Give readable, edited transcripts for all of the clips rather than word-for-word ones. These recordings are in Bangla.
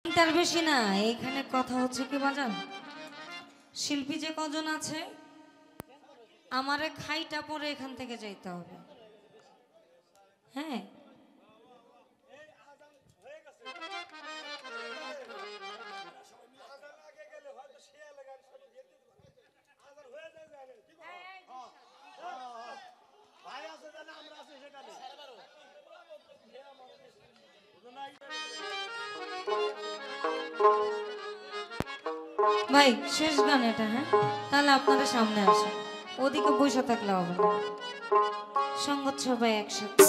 তার বেশি না। এখানে কথা হচ্ছে কি বাজান, শিল্পী যে কজন আছে আমারে খাইটা পরে এখান থেকে যাইতে হবে। হ্যাঁ ভাই শেষ গান এটা। হ্যাঁ তাহলে আপনারা সামনে আসেন, ওদিকে বসে থাকলে হবে না। সঙ্গত সবাই একসাথে।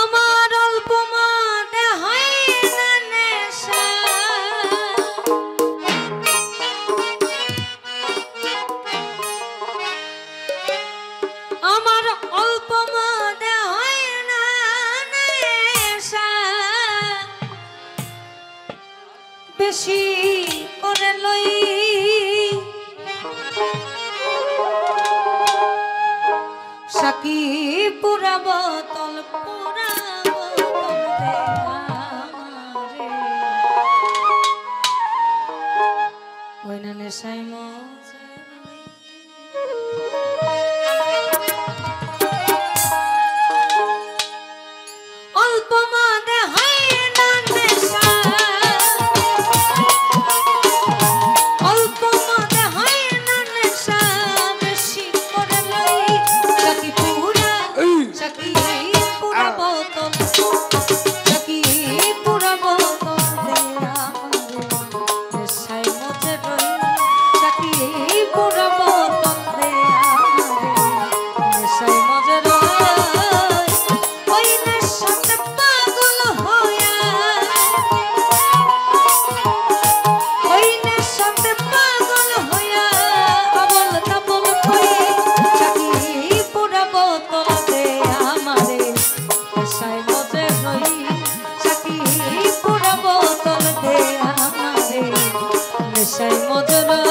আমার অল্প মনে হয় না নেশা, আমার অল্প মনে হয় না নেশা, বেশি করে লই সাকি পুরা বোতল পুরা বোতল দে আমারে, ওই না নেশায় মজে অল্প মনে হয় না নেশা, অল্প মনে হয় না নেশা, বেশি করে লই সাকি পুরা বোতল, সাকি পুরা বোতল দে আমারে, নেশায় মজে রই সাকি পুরা বোতল দে আমারে, নেশায় মজে রই ওই নেশাতে পাগল হইয়া, ওই নেশাতে পাগল হইয়া আবল তাবল কই সাকি পুরা বোতল দে আমারে, নেশায় মজে রই সাকি পুরা বোতল দে আমারে, নেশায় মজে রই।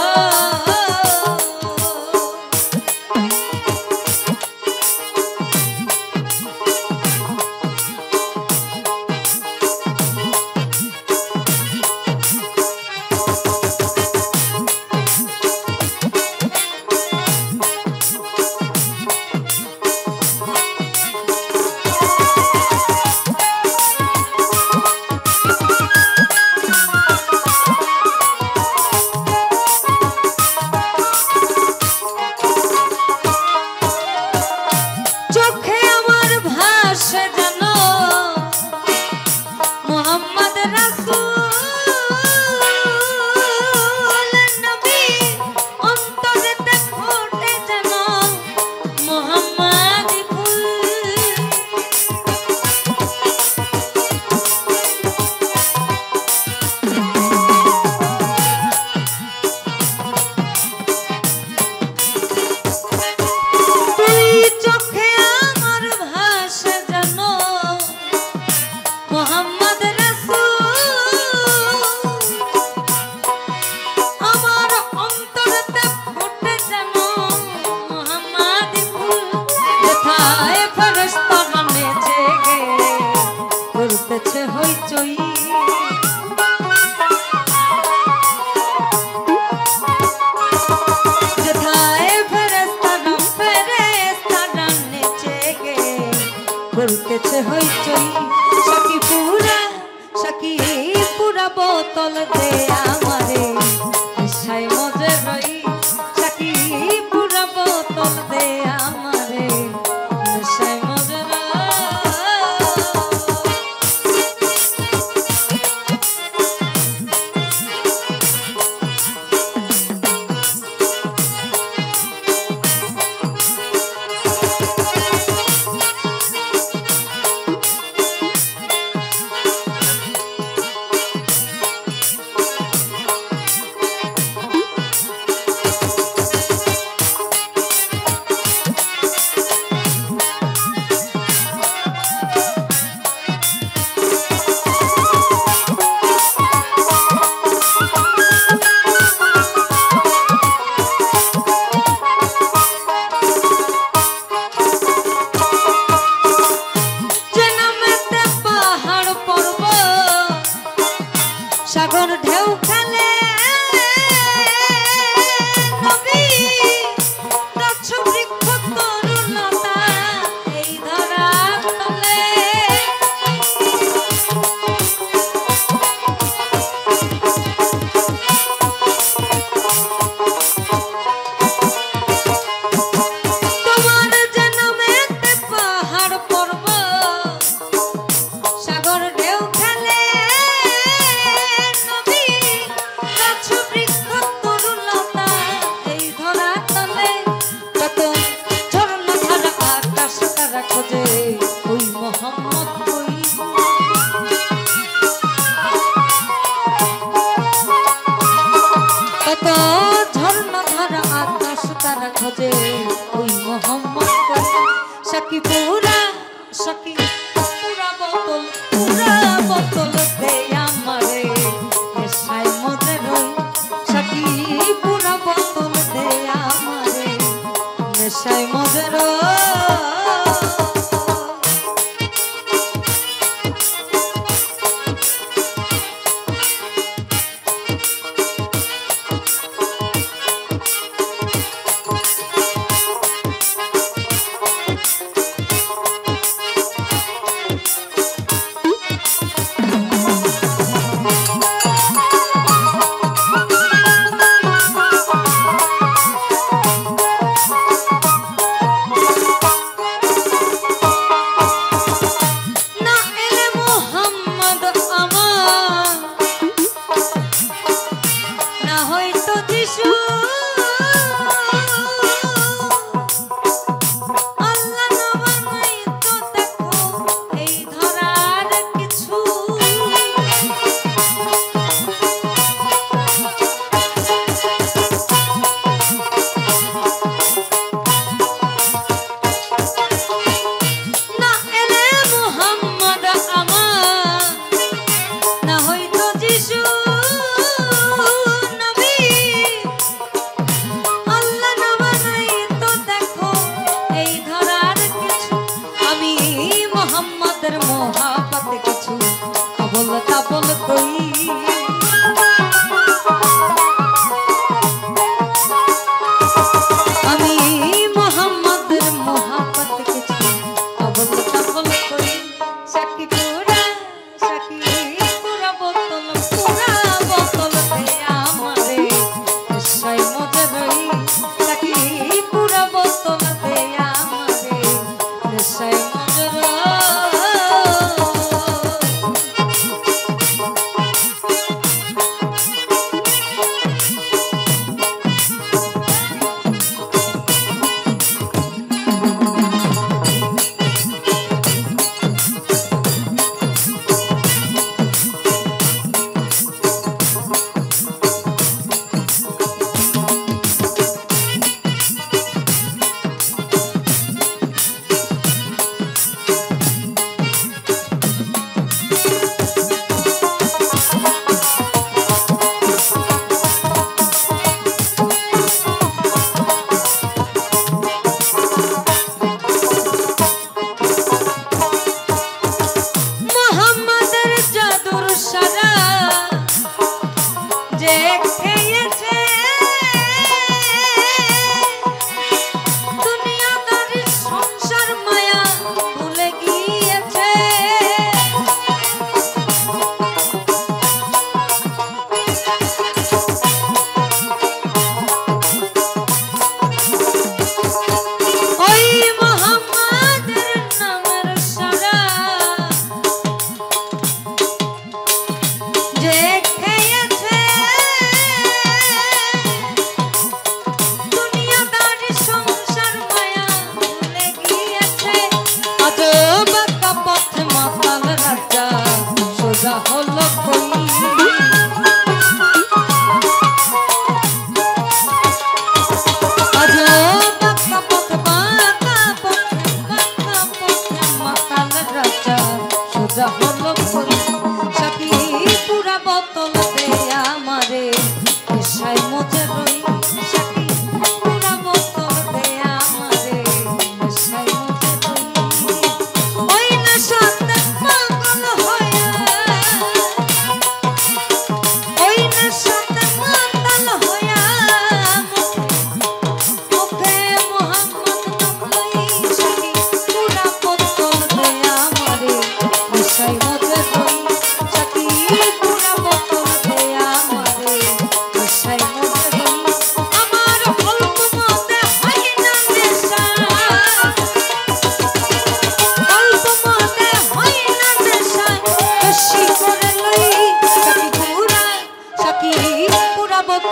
চোখে আমার ভাসে যেন মোহাম্মদ রাসূল নবী, অন্তরেতে ফোটে যেন মোহাম্মদি ফুল, তুই চোখে আমার ভাসে যেন মোহাম্মদ রাসূল, আমার অন্তরেতে ফোটে যেন মোহাম্মদি ফুল, যেথায় ফেরেশতারা নেচে গে করতেছে হইচই, যেথায় ফেরেশতারা নেচে গে করতেছে হইচই, সাকি পুরা বোতল দে আমারে, নেশায় মজে রই সাকি পুরা বোতল দে আমারে, নেশায় মজে রই। সাগর ঢেউ খেলে নবী গাছ বৃক্ষ তরুলতা এই ধরা তলে তোমার জন্মেতে পাহাড় পর্বত সাগর ঢেউ খেলে নবী গাছ বৃক্ষ তরুলতা এই ধরা তলে কত ঝরনা ধারা আকাশ তারা খোঁজে ওই মোহাম্মদ কই কত ঝরনা ধারা আকাশ তারা খোঁজে ওই মোহাম্মদ কই সাকি পুরা বোতল দে আমারে নেশায় মজে রই সাকি পুরা বোতল দে আমারে নেশায় মজে রই মোহাম্মদের মোহাবত কিছু আবল তাবল কই আমি মোহাম্মদের মোহাবত কিছু আবল তাবল কই সাকি পুরা বোতল দে আমারে নেশায় মজে রই সাকি পুরা বোতল দে আমারে নেশায় মজে রই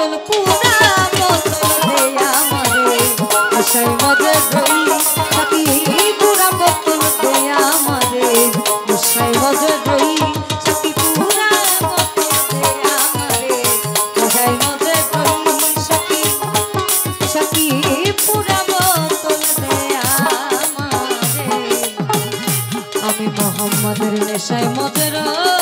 বোতল পুরা বোতল দে আমারে নেশায় মজে রই সাথী পুরা বোতল দে আমারে নেশায় মজে রই সাথী পুরা বোতল দে আমারে নেশায় মজে রই সাথী সাথী পুরা বোতল দে আমারে আমি মোহাম্মদের নেশায় মজে রই